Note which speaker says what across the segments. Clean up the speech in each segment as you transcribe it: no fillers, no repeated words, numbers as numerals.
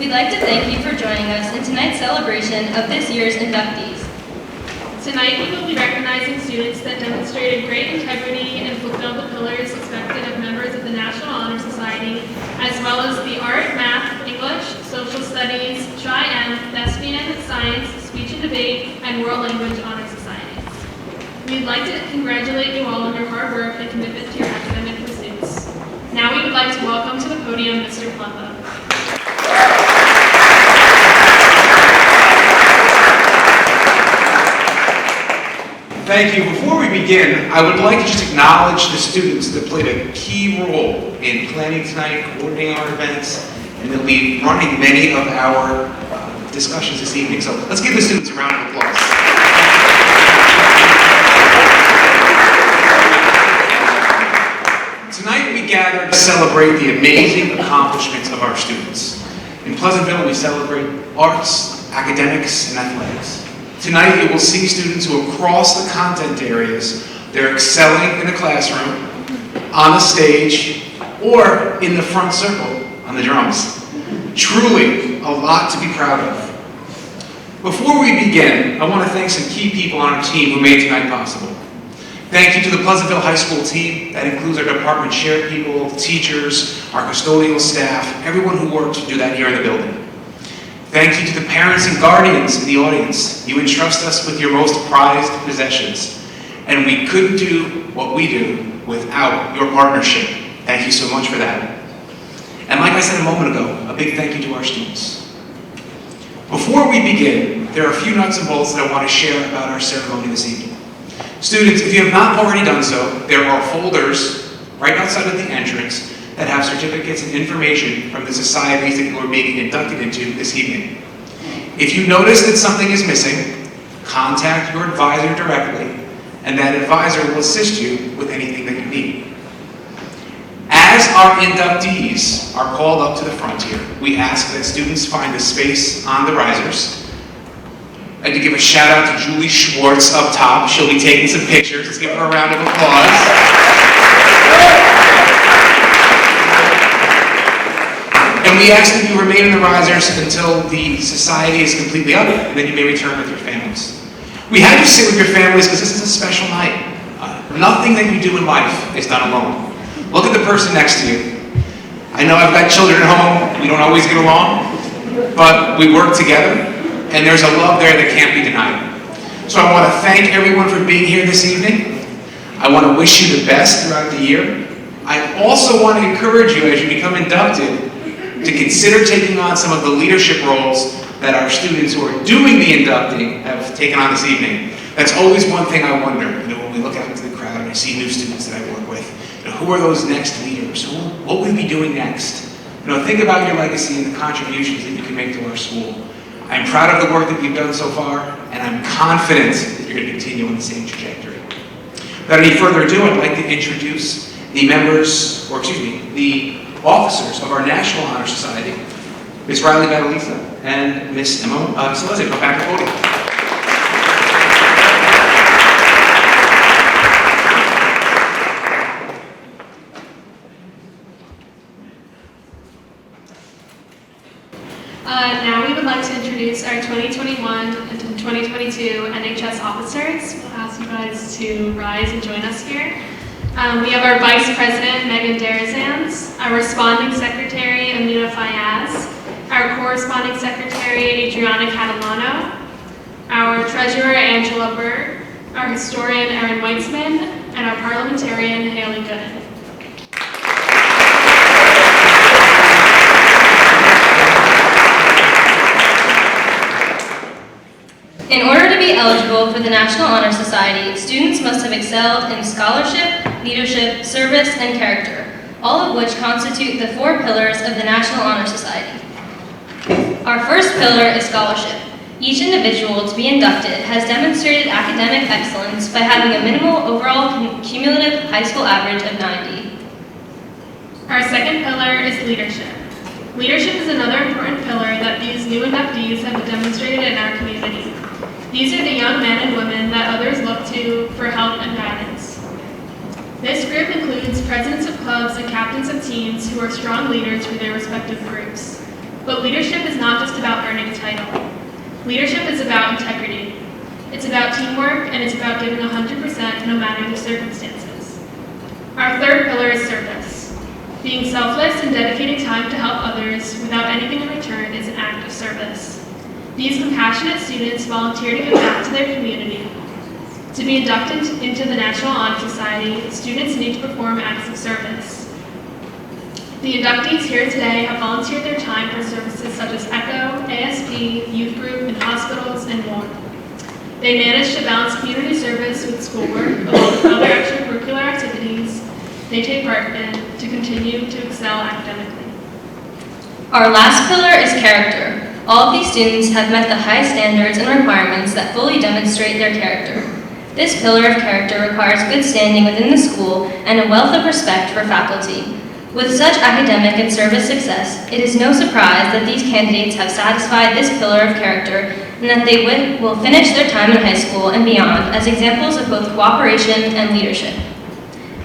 Speaker 1: We'd like to thank you for joining us in tonight's celebration of this year's inductees.
Speaker 2: Tonight we will be recognizing students that demonstrated great integrity and fulfilled the pillars expected of members of the National Honor Society, as well as the Art, Math, English, Social Studies, Tri-M, Thespian, Science, Speech and Debate, and World Language Honor Societies. We'd like to congratulate you all on your hard work and commitment to your academic pursuits. Now we would like to welcome to the podium Mr. Plumba.
Speaker 3: Thank you. Before we begin, I would like to just acknowledge the students that played a key role in planning tonight, coordinating our events, and that lead running many of our discussions this evening. So let's give the students a round of applause. Tonight we gather to celebrate the amazing accomplishments of our students. In Pleasantville, we celebrate arts, academics, and athletics. Tonight, you will see students who across the content areas, they're excelling in the classroom, on the stage, or in the front circle on the drums. Truly, a lot to be proud of. Before we begin, I want to thank some key people on our team who made tonight possible. Thank you to the Pleasantville High School team. That includes our department chair people, teachers, our custodial staff, everyone who worked to do that here in the building. Thank you to the parents and guardians in the audience. You entrust us with your most prized possessions, and we couldn't do what we do without your partnership. Thank you so much for that. And like I said a moment ago, a big thank you to our students. Before we begin, there are a few nuts and bolts that I want to share about our ceremony this evening. Students, if you have not already done so, there are folders right outside of the entrance that have certificates and information from the societies that you are being inducted into this evening. If you notice that something is missing, contact your advisor directly, and that advisor will assist you with anything that you need. As our inductees are called up to the front here, we ask that students find a space on the risers. I'd like to give a shout out to Julie Schwartz up top. She'll be taking some pictures. Let's give her a round of applause. And we ask that you remain in the risers until the society is completely up, and then you may return with your families. We had you sit with your families because this is a special night. Nothing that you do in life is done alone. Look at the person next to you. I know I've got children at home. We don't always get along, but we work together, and there's a love there that can't be denied. So I want to thank everyone for being here this evening. I want to wish you the best throughout the year. I also want to encourage you as you become inducted to consider taking on some of the leadership roles that our students who are doing the inducting have taken on this evening. That's always one thing I wonder, when we look out into the crowd and I see new students that I work with, who are those next leaders? What will we be doing next? Think about your legacy and the contributions that you can make to our school. I'm proud of the work that you've done so far, and I'm confident that you're going to continue on the same trajectory. Without any further ado, I'd like to introduce the officers of our National Honor Society, Ms. Riley Badalisa and Ms. Emma Salazar. Come back to the podium.
Speaker 2: Now we would like to introduce our 2021 and 2022 NHS officers. We'll ask you guys to rise and join us here. We have our Vice President, Megan Darazans, our Responding Secretary, Amina Fayaz, our Corresponding Secretary, Adriana Catalano, our Treasurer, Angela Berg, our Historian, Erin Weitzman, and our Parliamentarian, Haley Gooden.
Speaker 1: In order to be eligible for the National Honor Society, students must have excelled in scholarship, leadership, service, and character, all of which constitute the 4 pillars of the National Honor Society. Our first pillar is scholarship. Each individual to be inducted has demonstrated academic excellence by having a minimal overall cumulative high school average of 90.
Speaker 2: Our second pillar is leadership. Leadership is another important pillar that these new inductees have demonstrated in our community. These are the young men and women that others look to for help and guidance. This group includes presidents of clubs and captains of teams who are strong leaders for their respective groups. But leadership is not just about earning a title. Leadership is about integrity. It's about teamwork, and it's about giving 100% no matter the circumstances. Our third pillar is service. Being selfless and dedicating time to help others without anything in return is an act of service. These compassionate students volunteer to give back to their community. To be inducted into the National Honor Society, students need to perform acts of service. The inductees here today have volunteered their time for services such as ECHO, ASP, youth group, and hospitals, and more. They manage to balance community service with schoolwork, along with other extracurricular activities they take part in to continue to excel academically.
Speaker 1: Our last pillar is character. All of these students have met the high standards and requirements that fully demonstrate their character. This pillar of character requires good standing within the school and a wealth of respect for faculty. With such academic and service success, it is no surprise that these candidates have satisfied this pillar of character and that they will finish their time in high school and beyond as examples of both cooperation and leadership.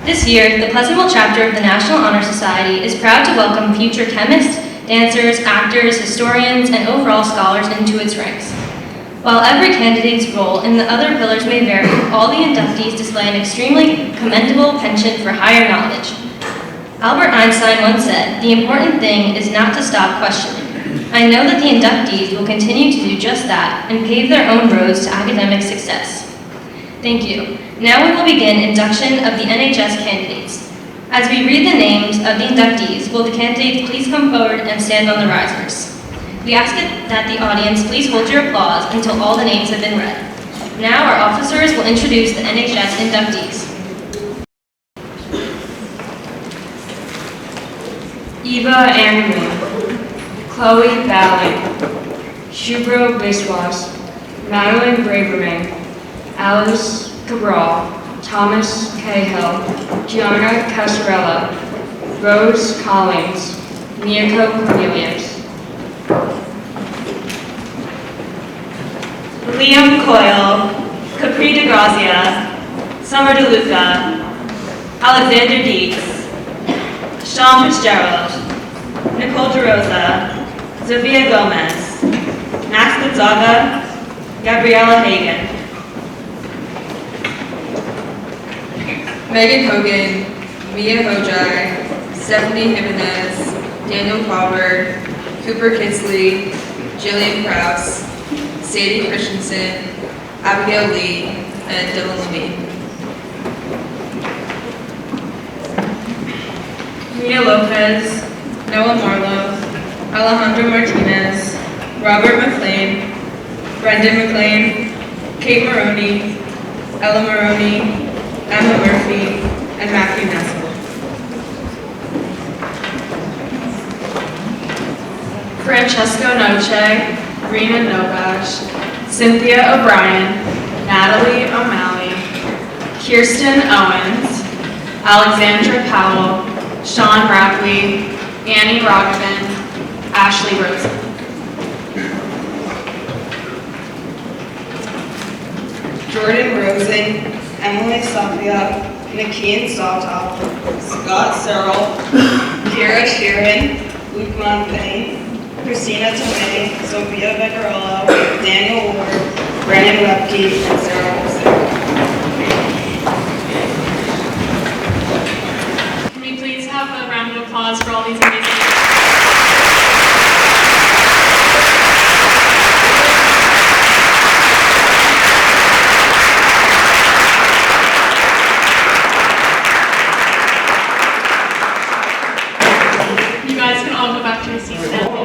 Speaker 1: This year, the Pleasantville chapter of the National Honor Society is proud to welcome future chemists, dancers, actors, historians, and overall scholars into its ranks. While every candidate's role in the other pillars may vary, all the inductees display an extremely commendable penchant for higher knowledge. Albert Einstein once said, "The important thing is not to stop questioning." I know that the inductees will continue to do just that and pave their own roads to academic success. Thank you. Now we will begin induction of the NHS candidates. As we read the names of the inductees, will the candidates please come forward and stand on the risers? We ask that the audience please hold your applause until all the names have been read. Now our officers will introduce the NHS inductees.
Speaker 4: Eva Anderman, Chloe Bally, Shubro Biswas, Madeline Braverman, Alice Cabral, Thomas Cahill, Gianna Casarella, Rose Collins, Miyako Cornelius.
Speaker 5: Liam Coyle, Capri DeGrazia, Summer DeLuca, Alexander Deeks, Sean Fitzgerald, Nicole DeRosa, Zofia Gomez, Max Gonzaga, Gabriella Hagan.
Speaker 6: Megan Hogan, Mia Hojai, Stephanie Jimenez, Daniel Crawford, Cooper Kisley, Jillian Krause, Sadie Christensen, Abigail Lee, and Dylan Levine.
Speaker 4: Mia Lopez, Noah Marlowe, Alejandro Martinez, Robert McLean, Brendan McLean, Kate Maroney, Ella Maroney, Emma Murphy, and Matthew Nessel. Francesco Noce, Rena Novash, Cynthia O'Brien, Natalie O'Malley, Kirsten Owens, Alexandra Powell, Sean Rapley, Annie Rockman, Ashley Rosen.
Speaker 7: Jordan Rosen, Emily Sophia, Nakeem Saltop, Scott Searle, Kira Sheeran, Luke Montagne, Christina Tomei, Sophia Beccarello, Daniel Ward, Brandon Webke, and Sarah Wilson.
Speaker 2: Can we please have a round of applause for all these amazing You guys can all go back to your seats now.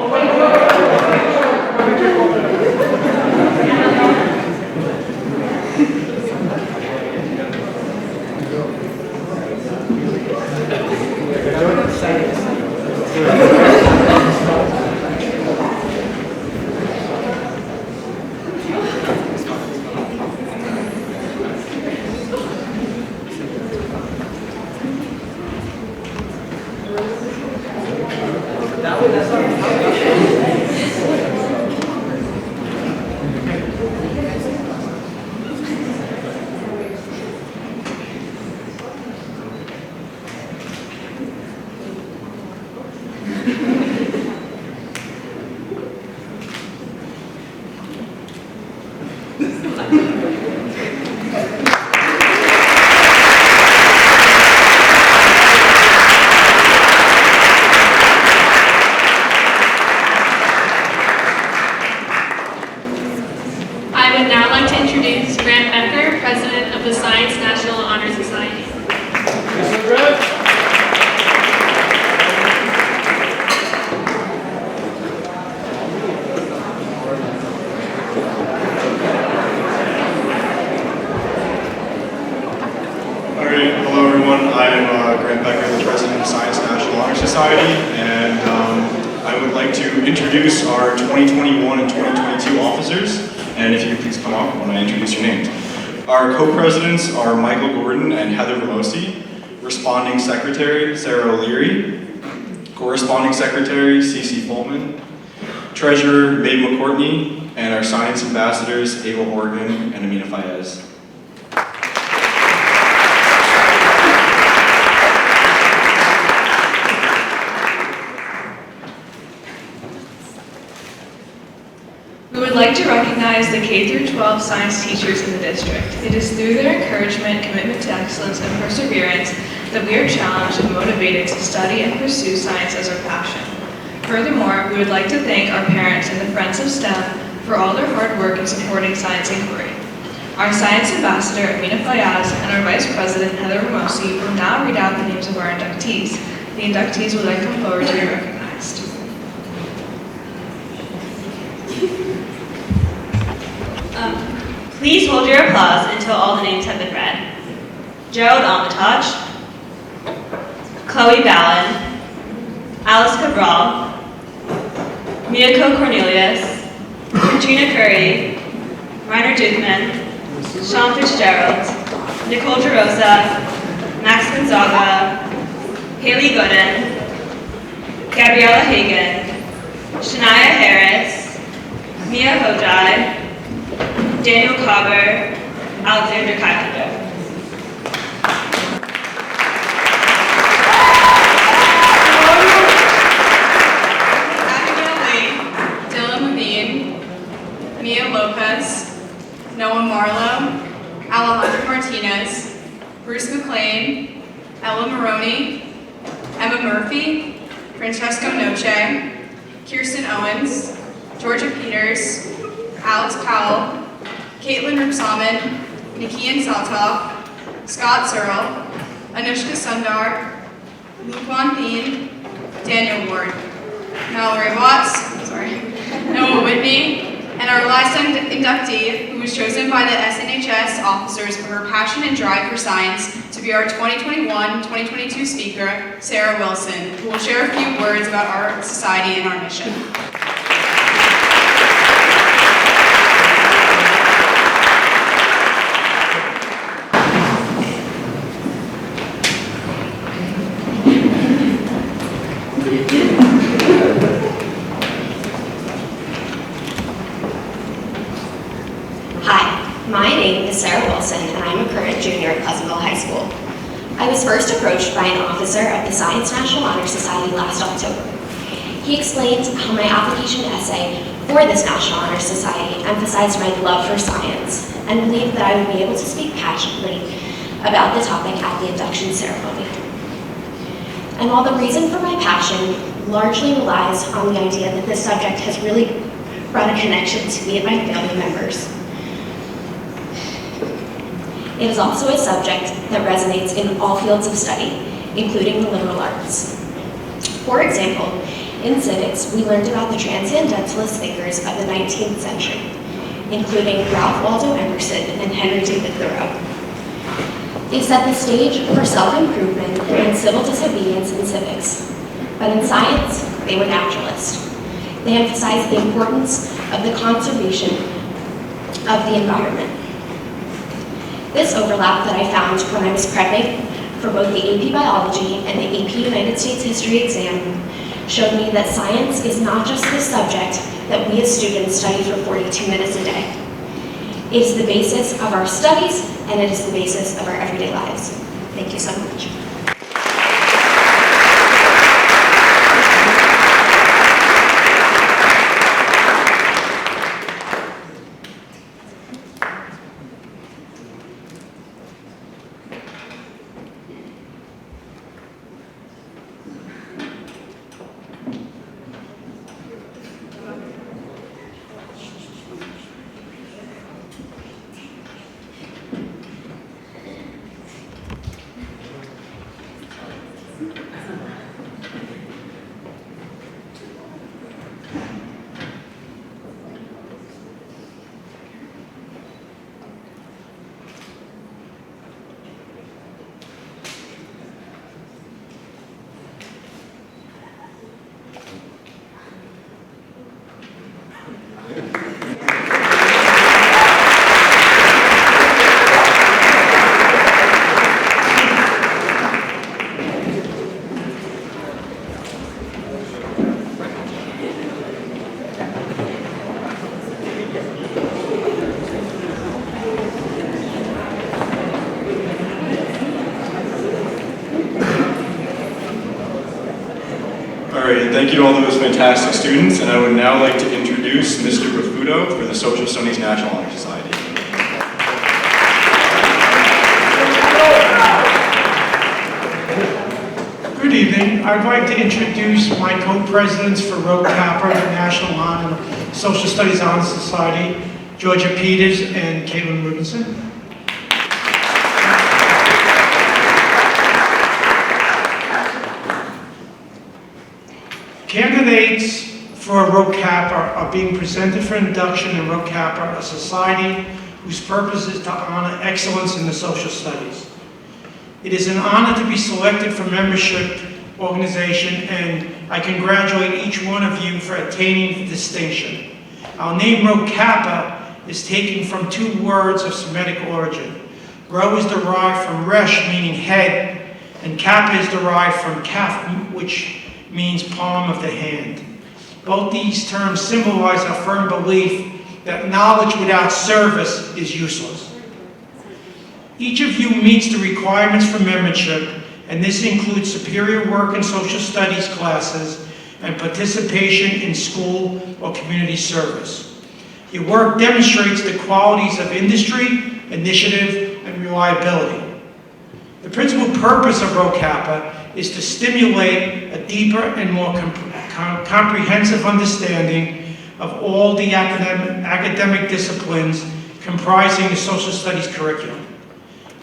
Speaker 2: I would now like to introduce Grant Becker, President of the Science National Honor Society.
Speaker 8: All right, hello everyone. I am Grant Becker, the President of Science National Honor Society, and I would like to introduce our 2021 and 2022 officers, and if you could please come up when I introduce your names. Our co-presidents are Michael Gordon and Heather Ramosi, Responding Secretary Sarah O'Leary, Corresponding Secretary Cece Pullman, Treasurer Maeve McCourtney, and our Science Ambassadors Ava Horgan and Amina Fayez.
Speaker 4: We would like to recognize the K-12 science teachers in the district. It is through their encouragement, commitment to excellence, and perseverance that we are challenged and motivated to study and pursue science as our passion. Furthermore, we would like to thank our parents and the Friends of STEM for all their hard work in supporting science inquiry. Our Science Ambassador, Amina Fayez, and our Vice President, Heather Ramosi, will now read out the names of our inductees. The inductees will then come forward to be recognized.
Speaker 5: Please hold your applause until all the names have been read. Gerald Armitage, Chloe Ballin, Alice Cabral, Miyako Cornelius, Katrina Curry, Reiner Dukeman, Sean Fitzgerald, Nicole DeRosa, Max Gonzaga, Haley Gooden, Gabriella Hagan, Shania Harris, Mia Hojai, Daniel Cobber, Alexander Kylander.
Speaker 4: Abigail Lee, Dylan Levine, Mia Lopez, Noah Marlowe, Alejandro Martinez, Bruce McLean, Ella Maroney, Emma Murphy, Francesco Noce, Kirsten Owens, Georgia Peters, Alex Powell, Caitlin Ripsamen, Nikian Saltov, Scott Searle, Anushka Sundar, Luquan Bean, Daniel Ward, Mallory Watts, Noah Whitney, and our last inductee, who was chosen by the SNHS officers for her passion and drive for science to be our 2021-2022 speaker, Sarah Wilson, who will share a few words about our society and our mission.
Speaker 9: My name is Sarah Wilson, and I'm a current junior at Pleasantville High School. I was first approached by an officer of the Science National Honor Society last October. He explained how my application essay for this National Honor Society emphasized my love for science and believed that I would be able to speak passionately about the topic at the induction ceremony. And while the reason for my passion largely relies on the idea that this subject has really brought a connection to me and my family members, it is also a subject that resonates in all fields of study, including the liberal arts. For example, in civics, we learned about the transcendentalist thinkers of the 19th century, including Ralph Waldo Emerson and Henry David Thoreau. They set the stage for self-improvement and civil disobedience in civics, but in science, they were naturalists. They emphasized the importance of the conservation of the environment. This overlap that I found when I was prepping for both the AP Biology and the AP United States History exam showed me that science is not just the subject that we as students study for 42 minutes a day. It is the basis of our studies, and it is the basis of our everyday lives. Thank you so much.
Speaker 8: thank you to all those fantastic students, and I would now like to introduce Mr. Rafuto for the Social Studies National Honor Society.
Speaker 10: Good evening. I'd like to introduce my co-presidents for Rho Kappa, the National Honor Social Studies Honor Society, Georgia Peters and Caitlin Rubenson. Candidates for Rho Kappa are being presented for induction in Rho Kappa, a society whose purpose is to honor excellence in the social studies. It is an honor to be selected for membership organization, and I congratulate each one of you for attaining the distinction. Our name Rho Kappa is taken from two words of Semitic origin. Rho is derived from resh, meaning head, and Kappa is derived from kaf, which means palm of the hand. Both these terms symbolize our firm belief that knowledge without service is useless. Each of you meets the requirements for membership, and this includes superior work in social studies classes and participation in school or community service. Your work demonstrates the qualities of industry, initiative, and reliability. The principal purpose of Rho Kappa is to stimulate a deeper and more comprehensive understanding of all the academic disciplines comprising the social studies curriculum.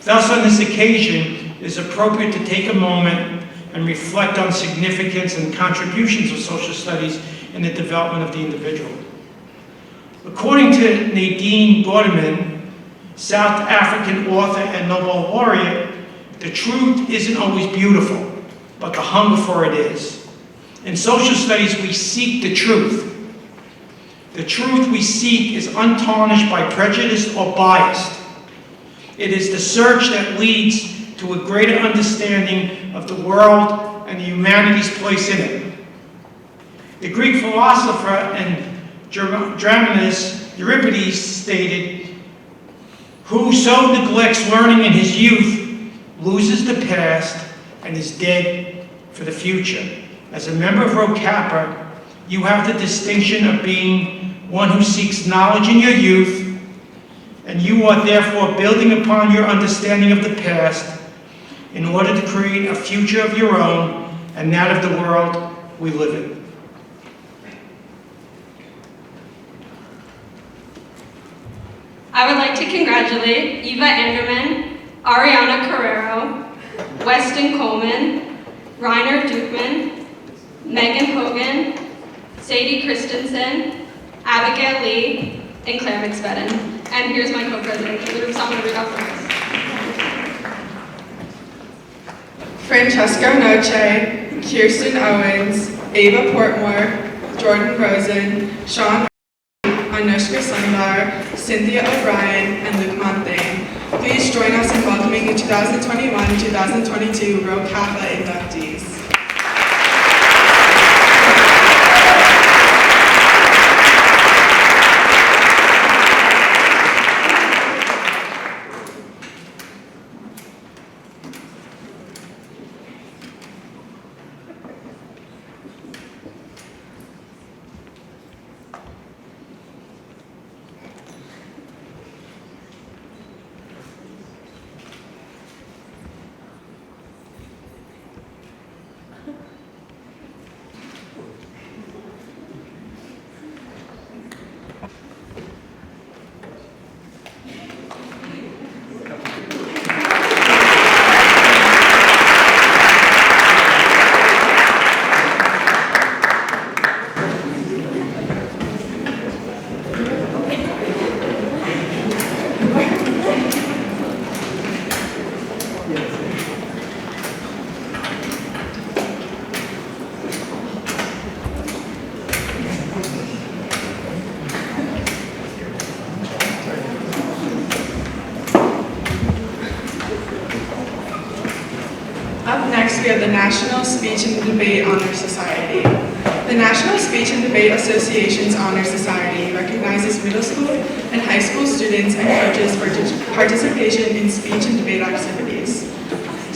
Speaker 10: Thus, on this occasion, it is appropriate to take a moment and reflect on significance and contributions of social studies in the development of the individual. According to Nadine Gordiman, South African author and Nobel laureate, the truth isn't always beautiful, but the hunger for it is. In social studies, we seek the truth. The truth we seek is untarnished by prejudice or bias. It is the search that leads to a greater understanding of the world and the humanity's place in it. The Greek philosopher and dramatist Euripides stated, "Who so neglects learning in his youth loses the past and is dead for the future." As a member of Rho Kappa, you have the distinction of being one who seeks knowledge in your youth, and you are therefore building upon your understanding of the past in order to create a future of your own and that of the world we live in.
Speaker 11: I would like to congratulate Eva Anderman, Ariana Carrero, Weston Coleman, Reiner Dukeman, Megan Hogan, Sadie Christensen, Abigail Lee, and Claire McSpadden. And here's my co-president for the group, so I'm going to read off the list.
Speaker 6: Francesco Noce, Kirsten Owens, Ava Portmore, Jordan Rosen, Sean Anushka Sundar, Cynthia O'Brien, and Luke Monthing. Please join us in welcoming the 2021-2022 Rho Kappa inductees. Up next, we have the National Speech and Debate Honor Society. The National Speech and Debate Association's Honor Society recognizes middle school and high school students and coaches for participation in speech and debate activities.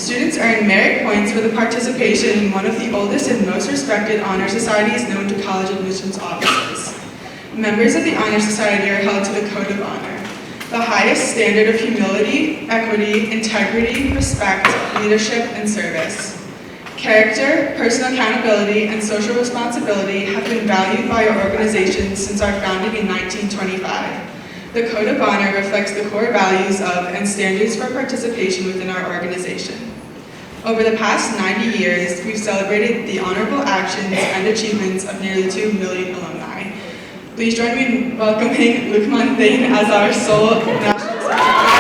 Speaker 6: Students earn merit points for the participation in one of the oldest and most respected honor societies known to college admissions offices. Members of the Honor Society are held to the Code of Honor, the highest standard of humility, equity, integrity, respect, leadership, and service. Character, personal accountability, and social responsibility have been valued by our organization since our founding in 1925. The Code of Honor reflects the core values of and standards for participation within our organization. Over the past 90 years, we've celebrated the honorable actions and achievements of nearly 2 million alumni. Please join me in welcoming Luc Montaigne as our sole national secretary.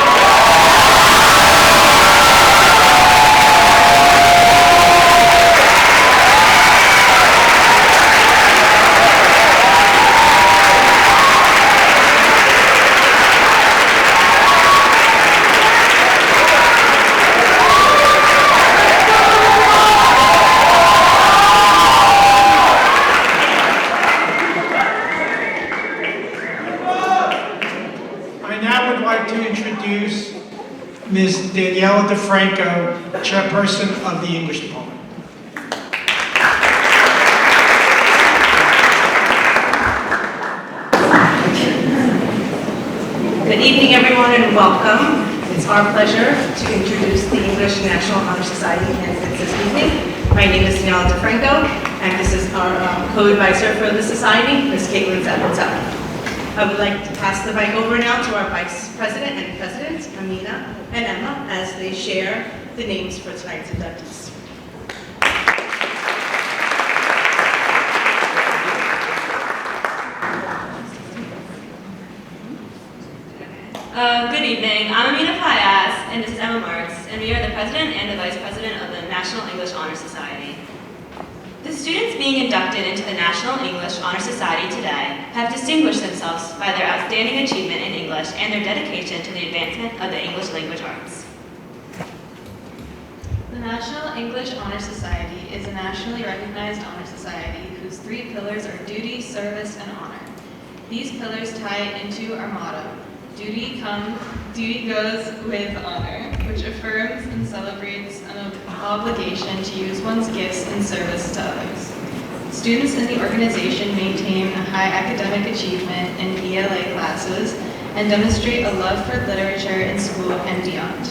Speaker 10: Ms. Daniela DeFranco, Chairperson of the English Department.
Speaker 12: Good evening, everyone, and welcome. It's our pleasure to introduce the English National Honor Society candidates this evening. My name is Daniela DeFranco, and this is our co-advisor for the society, Ms. Caitlin Zappinzella. I would like to pass the mic over now to our Vice President and Presidents, Amina and Emma, as they share the names for tonight's inductees.
Speaker 5: Good evening. I'm Amina Fayaz, and this is Emma Marks, and we are the President and the Vice President of the National English Honor Society. The students being inducted into the National English Honor Society today have distinguished themselves by their outstanding achievement in English and their dedication to the advancement of the English language arts.
Speaker 13: The National English Honor Society is a nationally recognized honor society whose 3 pillars are duty, service, and honor. These pillars tie into our motto, duty goes with honor, which affirms and celebrates an obligation to use one's gifts in service to others. Students in the organization maintain a high academic achievement in ELA classes and demonstrate a love for literature in school and beyond.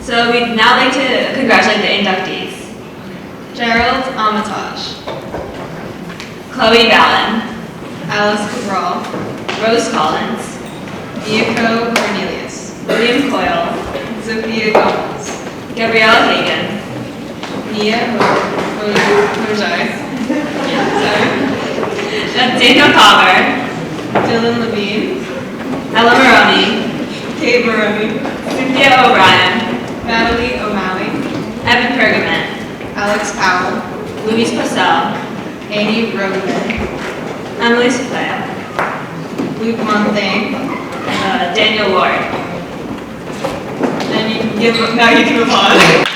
Speaker 5: So we'd now like to congratulate the inductees.
Speaker 13: Gerald Armitage,
Speaker 5: Chloe Ballin,
Speaker 13: Alice Cabral,
Speaker 5: Rose Collins,
Speaker 13: Miyako Cornelius,
Speaker 5: William Coyle,
Speaker 13: Sophia Gomez,
Speaker 5: Gabriella Hagan,
Speaker 13: Mia Hojai,
Speaker 5: Daniel Palmer,
Speaker 13: Dylan Levine,
Speaker 5: Ella Maroney,
Speaker 13: Kate Maroney,
Speaker 5: Cynthia O'Brien,
Speaker 13: Natalie O'Malley,
Speaker 5: Evan Pergament,
Speaker 13: Alex Powell,
Speaker 5: Louise Purcell,
Speaker 13: Annie Rogan,
Speaker 5: Emily Sophia,
Speaker 13: Luc Montaigne,
Speaker 5: Daniel Ward.
Speaker 13: and now you can move on.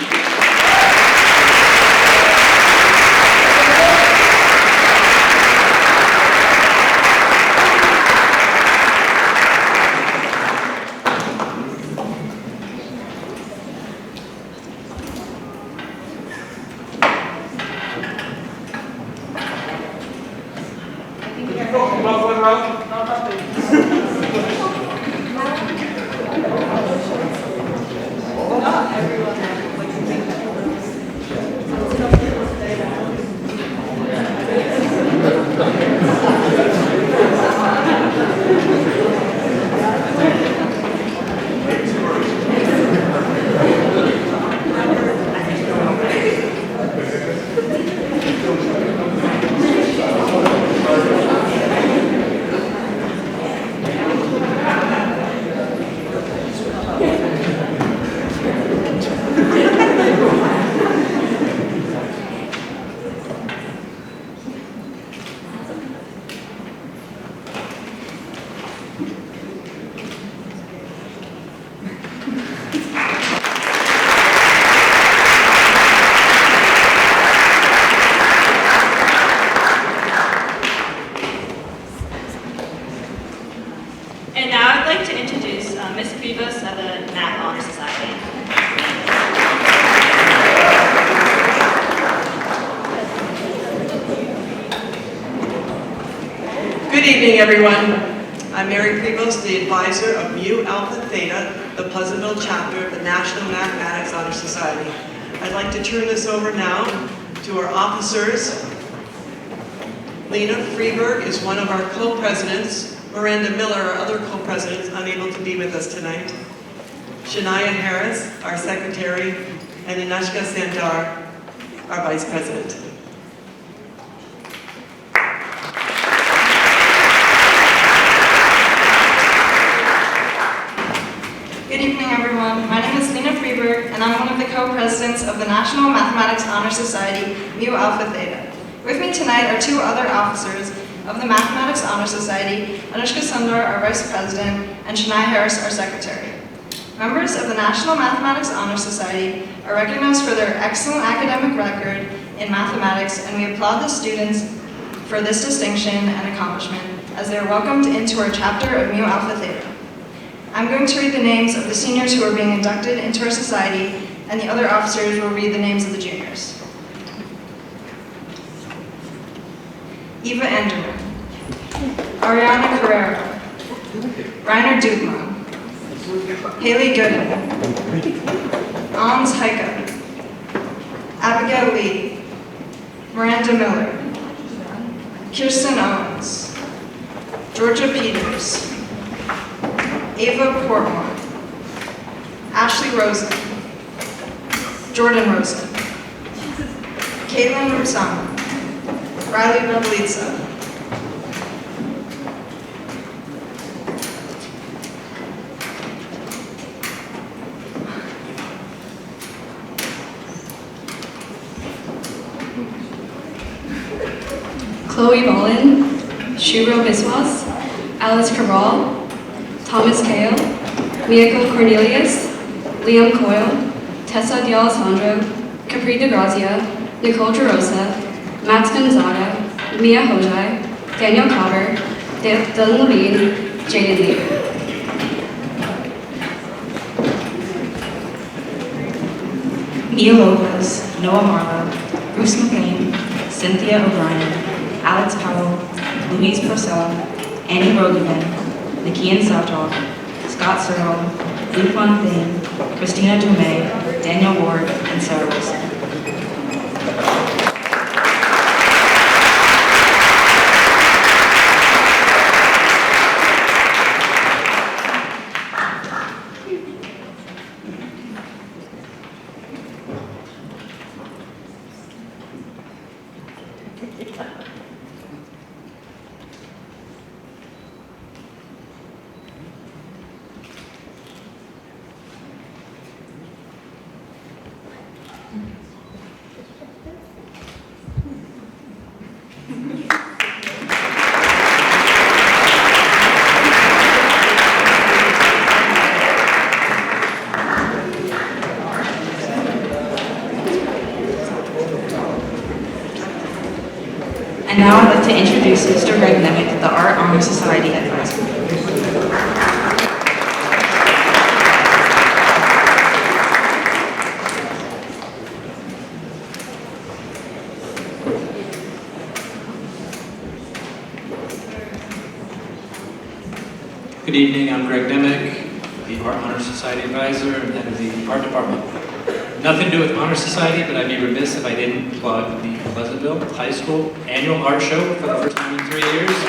Speaker 14: everyone. I'm Mary Prevost, the advisor of Mu Alpha Theta, the Pleasantville chapter of the National Mathematics Honor Society. I'd like to turn this over now to our officers. Lena Freeberg is one of our co-presidents. Miranda Miller, our other co-president, is unable to be with us tonight. Shania Harris, our secretary, and Anushka Sandar, our vice president.
Speaker 15: Good evening, everyone. My name is Lena Freeberg, and I'm one of the co-presidents of the National Mathematics Honor Society, Mu Alpha Theta. With me tonight are two other officers of the Mathematics Honor Society, Anushka Sundar, our vice president, and Shania Harris, our secretary. Members of the National Mathematics Honor Society are recognized for their excellent academic record in mathematics, and we applaud the students for this distinction and accomplishment as they are welcomed into our chapter of Mu Alpha Theta. I'm going to read the names of the seniors who are being inducted into our society, and the other officers will read the names of the juniors. Eva Enderman, Ariana Carrero, Reiner Dugman, Haley Gooden, Ans Heika, Abigail Lee, Miranda Miller, Kirsten Owens, Georgia Peters, Ava Portmore, Ashley Rosen, Jordan Rosen, Caitlin Rusama, Riley Rebelitza,
Speaker 11: Chloe Mullen, Shuro Biswas, Alice Cabral, Thomas Kale, Miyako Cornelius, Liam Coyle, Tessa D'Alessandro, Capri DeGrazia, Nicole Gerosa, Max Gonzaga, Mia Hojai, Daniel Cotter, Dylan Levine, Jaden Lee.
Speaker 5: Mia Lopez, Noah Marlowe, Bruce McLean, Cynthia O'Brien, Alex Powell, Louise Purcell, Annie Rogan, Nikian Savtov, Scott Searle, Luke Von Thane, Christina Dumais, Daniel Ward, and Sarah Wilson. And now I'd like to introduce Mr. Greg Nemick, the Art Honor Society advisor.
Speaker 16: Good evening, I'm Greg Nemick, the Art Honor Society advisor and head of the art department. Nothing to do with Honor Society, but I'd be remiss if I didn't plug the Pleasantville High School annual art show for the first time in 3 years. This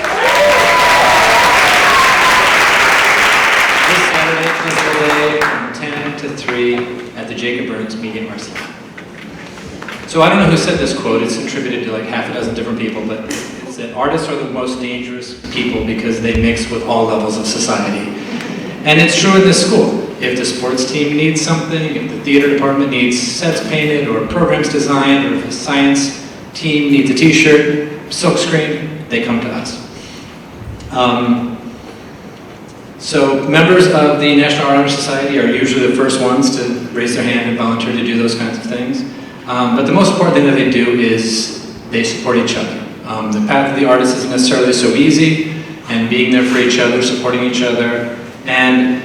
Speaker 16: Saturday, Pleasantville Day, from 10 to 3 at the Jacob Burns Media Arts Center. So I don't know who said this quote, it's attributed to like half a dozen different people, but it's that artists are the most dangerous people because they mix with all levels of society. And it's true in this school. If the sports team needs something, if the theater department needs sets painted or programs designed, or if the science team needs a t-shirt, silkscreen, they come to us. So members of the National Art Honor Society are usually the first ones to raise their hand and volunteer to do those kinds of things. But the most important thing that they do is they support each other. The path of the artist isn't necessarily so easy, and being there for each other, supporting each other, and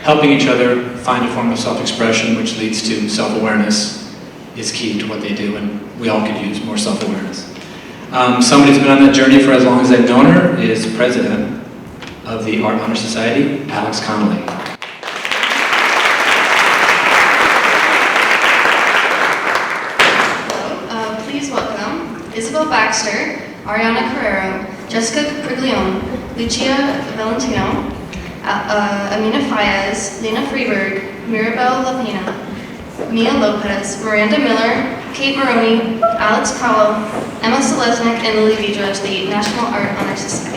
Speaker 16: helping each other find a form of self-expression which leads to self-awareness is key to what they do, and we all could use more self-awareness. Somebody who's been on that journey for as long as I've known her is president of the Art Honor Society, Alex Connolly.
Speaker 1: Please welcome Isabel Baxter, Ariana Carrero, Jessica Priglione, Lucia Valentino, Amina Fayez, Lena Freeberg, Mirabel Lapina, Mia Lopez, Miranda Miller, Kate Maroney, Alex Powell, Emma Selesnik, and Lily Vidra of the National Art Honor Society.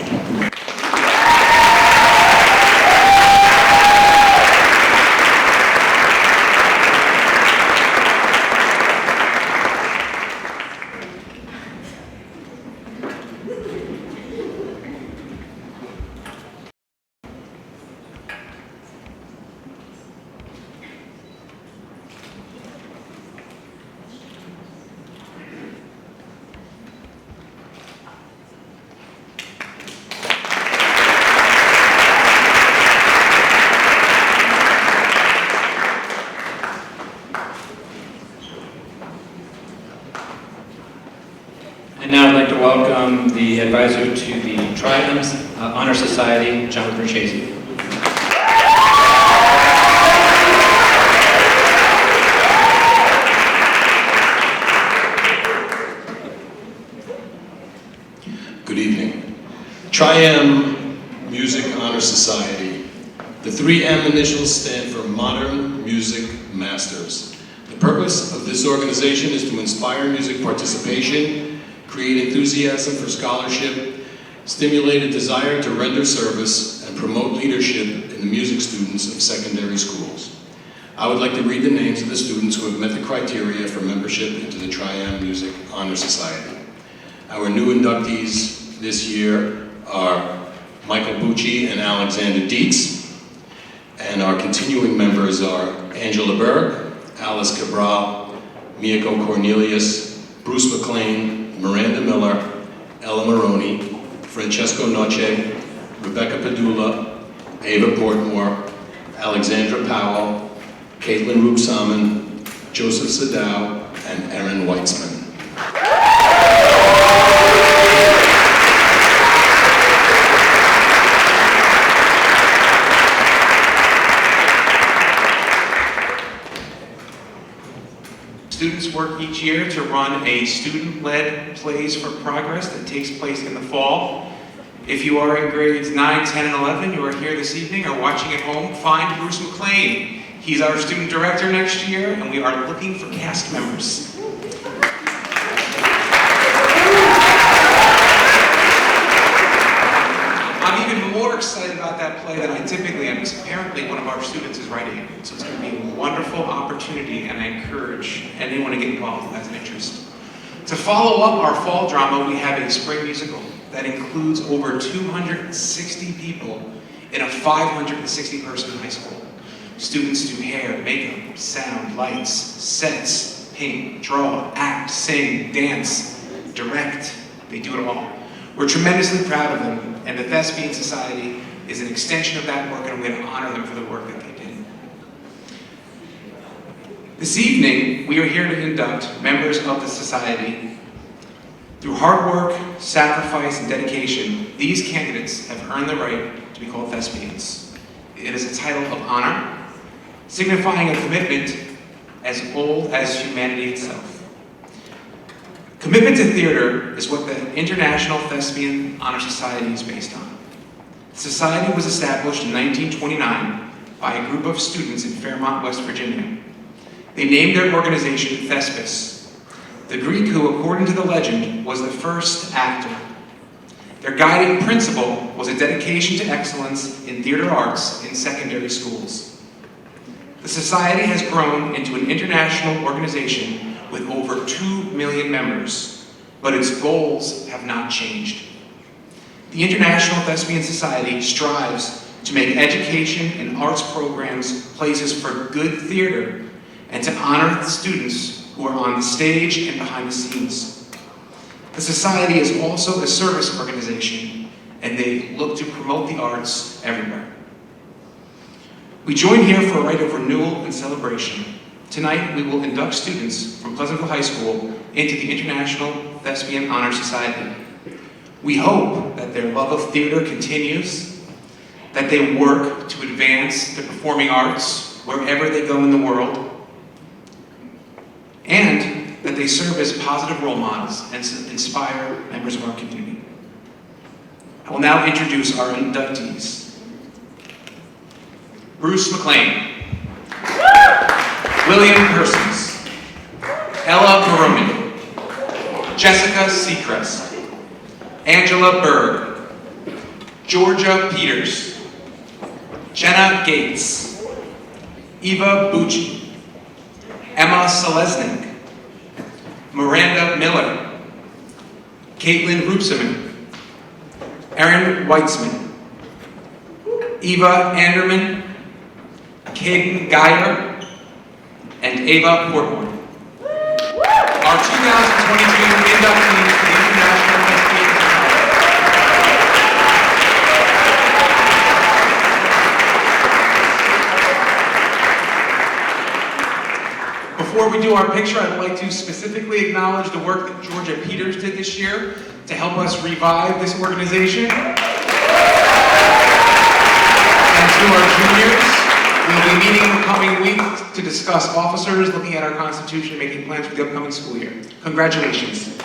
Speaker 16: And now I'd like to welcome the advisor to the Tri-M's Honor Society, Jonathan Chasey.
Speaker 17: Good evening. Tri-M Music Honor Society. The 3M initials stand for Modern Music Masters. The purpose of this organization is to inspire music participation, create enthusiasm for scholarship, stimulate a desire to render service, and promote leadership in the music students of secondary schools. I would like to read the names of the students who have met the criteria for membership into the Tri-M Music Honor Society. Our new inductees this year are Michael Bucci and Alexander Dietz, and our continuing members are Angela Berg, Alice Cabral, Miyako Cornelius, Bruce McLean, Miranda Miller, Ella Maroney, Francesco Noce, Rebecca Padula, Ava Portmore, Alexandra Powell, Caitlin Roop-Salmon, Joseph Sadao, and Erin Weitzman.
Speaker 3: Students work each year to run a student-led Plays for Progress that takes place in the fall. If you are in grades 9, 10, and 11, you are here this evening or watching at home, find Bruce McLean. He's our student director next year, and we are looking for cast members. I'm even more excited about that play than I typically am, because apparently one of our students is writing it. So it's going to be a wonderful opportunity, and I encourage anyone to get involved who has an interest. To follow up our fall drama, we have a spring musical that includes over 260 people in a 560-person high school. Students do hair, makeup, sound, lights, sets, paint, draw, act, sing, dance, direct. They do it all. We're tremendously proud of them, and the Thespian Society is an extension of that work, and we're going to honor them for the work that they did. This evening, we are here to induct members of the Society. Through hard work, sacrifice, and dedication, these candidates have earned the right to be called Thespians. It is a title of honor, signifying a commitment as old as humanity itself. Commitment to theater is what the International Thespian Honor Society is based on. The society was established in 1929 by a group of students in Fairmont, West Virginia. They named their organization Thespis, the Greek who, according to the legend, was the first actor. Their guiding principle was a dedication to excellence in theater arts in secondary schools. The society has grown into an international organization with over 2 million members, but its goals have not changed. The International Thespian Society strives to make education and arts programs places for good theater and to honor the students who are on the stage and behind the scenes. The Society is also a service organization, and they look to promote the arts everywhere. We join here for a rite of renewal and celebration. Tonight, we will induct students from Pleasantville High School into the International Thespian Honor Society. We hope that their love of theater continues, that they work to advance the performing arts wherever they go in the world, and that they serve as positive role models and inspire members of our community. I will now introduce our inductees. Bruce McLean, William Persons, Ella Maroney, Jessica Seacrest, Angela Berg, Georgia Peters, Jenna Gates, Eva Bucci, Emma Selesnik, Miranda Miller, Caitlin Rupseman, Erin Weitzman, Eva Anderman, Caden Geyer, and Ava Portmore. Our 2022 inductees to the International Thespian Society. Before we do our picture, I'd like to specifically acknowledge the work that Georgia Peters did this year to help us revive this organization. And to our juniors, we'll be meeting in the coming week to discuss officers, looking at our Constitution, and making plans for the upcoming school year. Congratulations.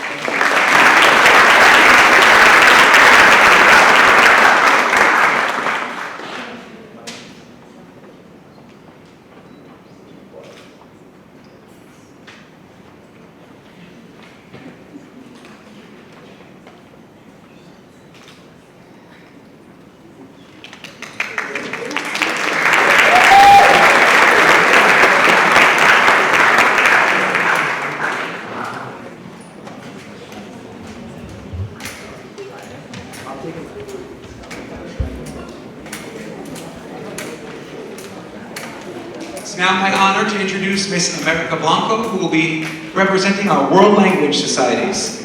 Speaker 3: It's now my honor to introduce Miss America Blanco, who will be representing our World Language Societies.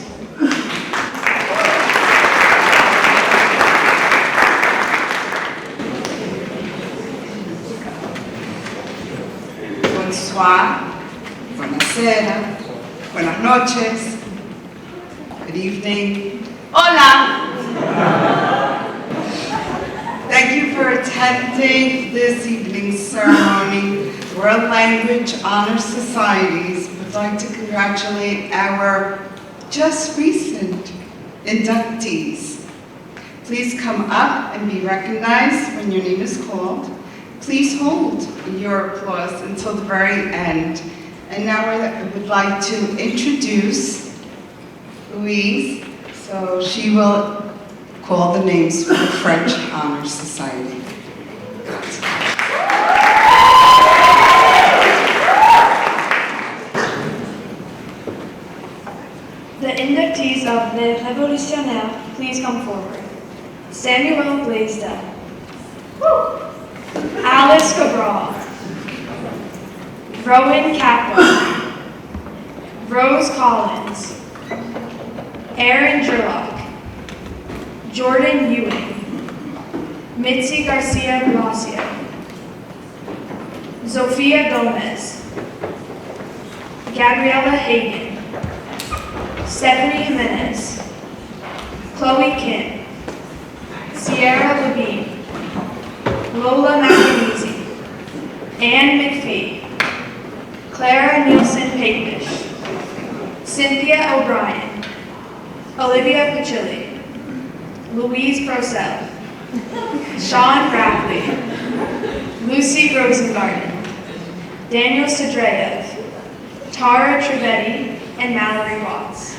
Speaker 18: Bonsoir, buonasera, buenas noches, good evening, hola! Thank you for attending this evening's ceremony. The World Language Honor Societies would like to congratulate our just recent inductees. Please come up and be recognized when your name is called. Please hold your applause until the very end. And now I would like to introduce Louise. So she will call the names for the French Honor Society.
Speaker 19: The inductees of Les Révolutionnaires, please come forward. Samuel Blaisdell. Alice Cabral. Rowan Capwell. Rose Collins. Aaron Gerlach. Jordan Ewing. Mitzi Garcia Blasio. Zofia Gomez. Gabriella Hagan. Stephanie Jimenez. Chloe Kim. Sierra Levine. Lola McAneasy. Anne McPhee. Clara Nielsen Papish. Cynthia O'Brien. Olivia Pachilli. Louise Purcell. Sean Rapley. Lucy Rosengarten. Daniel Sadreyev. Tara Trivedi and Mallory Watts.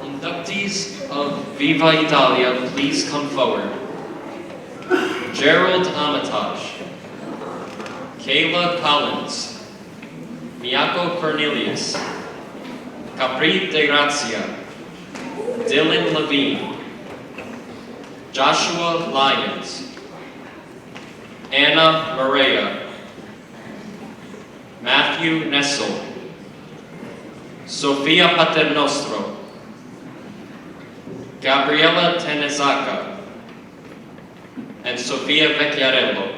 Speaker 20: Inductees of Viva Italia, please come forward. Gerald Armitage, Kayla Collins, Miyako Cornelius, Capri De Grazia, Dylan Levine, Joshua Lyons, Anna Maria, Matthew Nessel, Sofia Paternostro, Gabriela Tenezaca, and Sofia Vecchiarello.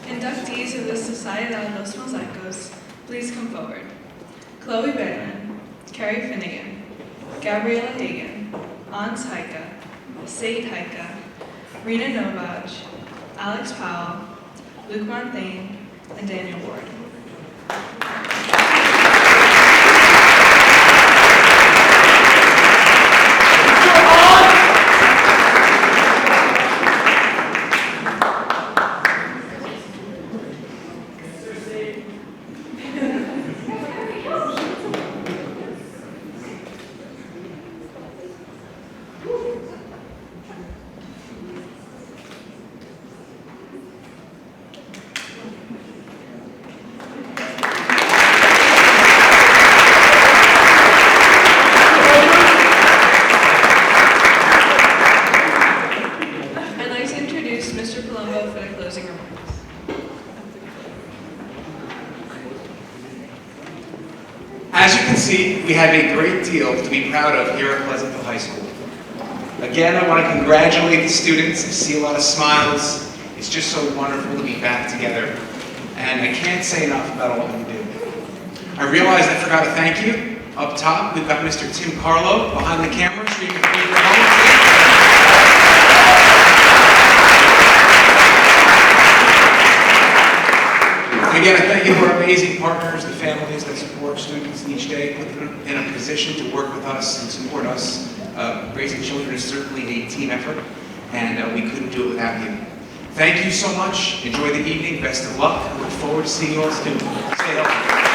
Speaker 13: Inductees of the Sociedad Los Mosaicos, please come forward. Chloe Bedman, Carrie Finnegan, Gabriella Hagan, Ans Haika, Sade Haika, Rena Novaj, Alex Powell, Luke Monthane, and Daniel Ward. I'd like to introduce Mr. Palumbo for the closing remarks.
Speaker 3: As you can see, we have a great deal to be proud of here at Pleasantville High School. Again, I want to congratulate the students. I see a lot of smiles. It's just so wonderful to be back together. And I can't say enough about all that you do. I realized I forgot to thank you. Up top, we've got Mr. Tim Carlo behind the camera, streaming from your home. And again, I thank you to our amazing partners, the families that support students each day, put them in a position to work with us and support us. Raising children is certainly a team effort, and we couldn't do it without you. Thank you so much. Enjoy the evening. Best of luck. I look forward to seeing you all soon. Stay healthy.